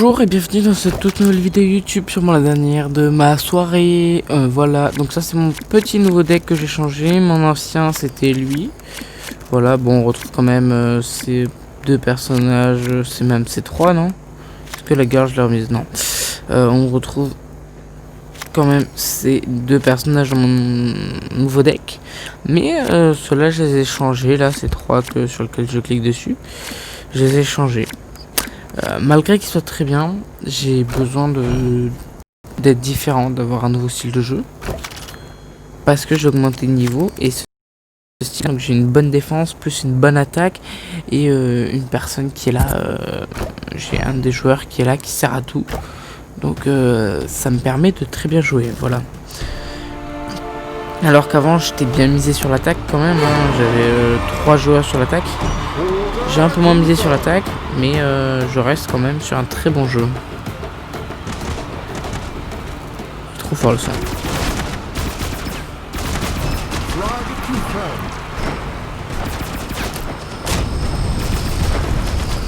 Bonjour et bienvenue dans cette toute nouvelle vidéo YouTube, sûrement la dernière de ma soirée. Voilà, donc ça c'est mon petit nouveau deck que j'ai changé. Mon ancien c'était lui. Voilà, bon on retrouve quand même ces deux personnages, c'est même ces trois, non? Est-ce que la guerre je l'ai remise? Non. On retrouve quand même ces deux personnages dans mon nouveau deck. Mais ceux-là je les ai changés, là ces trois sur lesquels je clique dessus. Je les ai changés. Malgré qu'ils soient très bien, j'ai besoin d'être différent, d'avoir un nouveau style de jeu. Parce que j'ai augmenté de niveau et ce style, donc j'ai une bonne défense, plus une bonne attaque et une personne qui est là. J'ai un des joueurs qui est là, qui sert à tout. Donc ça me permet de très bien jouer, voilà. Alors qu'avant j'étais bien misé sur l'attaque quand même, hein. J'avais 3 joueurs sur l'attaque. J'ai un peu moins misé sur l'attaque, mais je reste quand même sur un très bon jeu. Trop fort le son.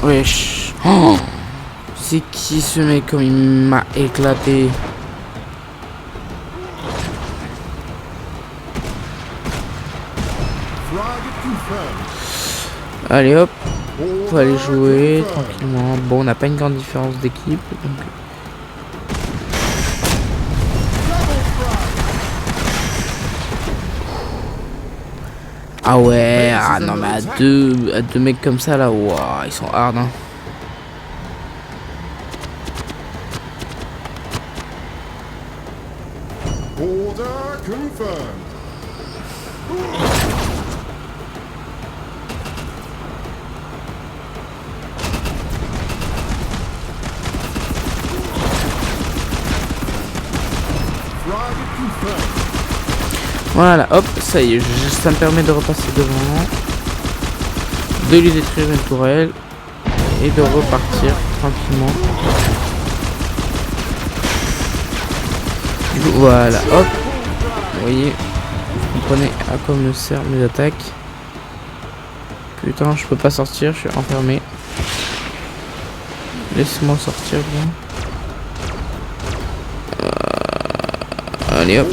Wesh. Oh, c'est qui ce mec comme il m'a éclaté. Allez hop, on va aller jouer tranquillement. Bon, on n'a pas une grande différence d'équipe, donc... Ah ouais, ah non mais à deux mecs comme ça là, waouh, ils sont hard hein. Voilà, hop, ça y est, ça me permet de repasser devant, de lui détruire une tourelle et de repartir tranquillement. Du coup, voilà, hop, vous voyez, vous comprenez à quoi me servent mes attaques. Putain, je peux pas sortir, je suis enfermé. Laissez-moi sortir, bien. Allez hop.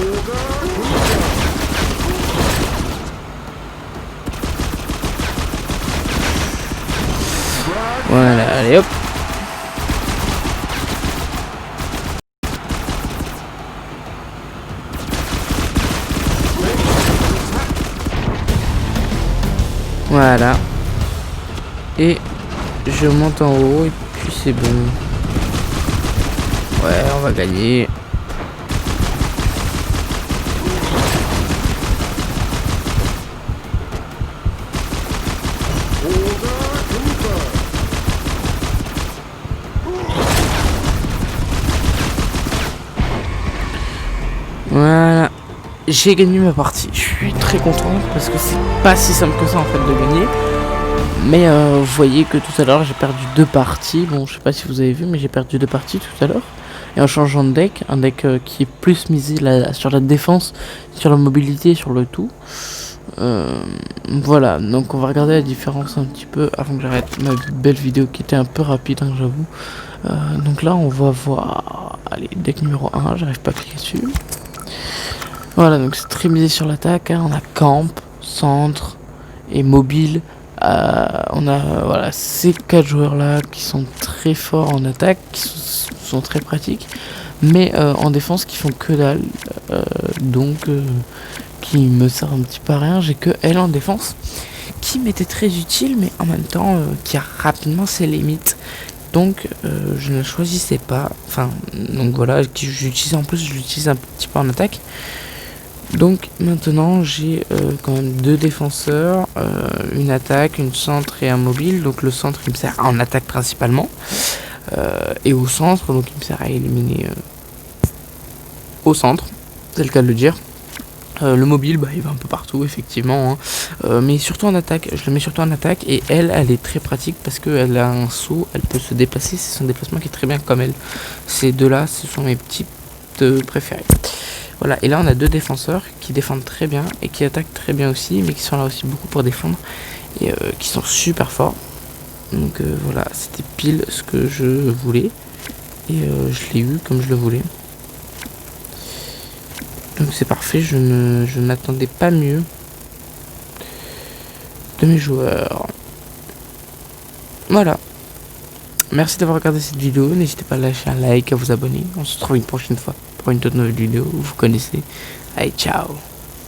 Voilà, allez hop. Voilà. Et je monte en haut et puis c'est bon. Ouais, on va gagner. Voilà, j'ai gagné ma partie. Je suis très content parce que c'est pas si simple que ça en fait de gagner. Mais vous voyez que tout à l'heure j'ai perdu 2 parties. Bon, je sais pas si vous avez vu, mais j'ai perdu 2 parties tout à l'heure. Et en changeant de deck, un deck qui est plus misé sur la défense, sur la mobilité, sur le tout. Voilà, donc on va regarder la différence un petit peu avant que j'arrête ma belle vidéo qui était un peu rapide, hein, j'avoue. Donc là on va voir, allez, deck numéro 1, j'arrive pas à cliquer dessus. Voilà, donc c'est très misé sur l'attaque, hein. On a camp, centre et mobile. On a voilà, ces 4 joueurs là qui sont très forts en attaque, qui sont très pratiques, mais en défense qui font que dalle, donc qui me sert un petit peu à rien. J'ai que elle en défense qui m'était très utile, mais en même temps qui a rapidement ses limites, donc je ne choisissais pas, enfin donc voilà, j'utilise en plus, je l'utilise un petit peu en attaque. Donc maintenant j'ai quand même 2 défenseurs, une attaque, une centre et un mobile. Donc le centre il me sert en attaque principalement, et au centre, donc il me sert à éliminer au centre, c'est le cas de le dire. Le mobile, bah, il va un peu partout effectivement, hein. Mais surtout en attaque, je le mets surtout en attaque. Et elle est très pratique parce qu'elle a un saut, elle peut se déplacer, c'est son déplacement qui est très bien comme elle. Ces deux là, ce sont mes petits préférés. Voilà, et là on a 2 défenseurs qui défendent très bien et qui attaquent très bien aussi, mais qui sont là aussi beaucoup pour défendre et qui sont super forts. Donc voilà, c'était pile ce que je voulais. Et je l'ai eu comme je le voulais. Donc c'est parfait, je ne m'attendais pas mieux de mes joueurs. Voilà. Merci d'avoir regardé cette vidéo. N'hésitez pas à lâcher un like, à vous abonner. On se retrouve une prochaine fois pour une toute nouvelle vidéo. Vous connaissez. Allez, ciao.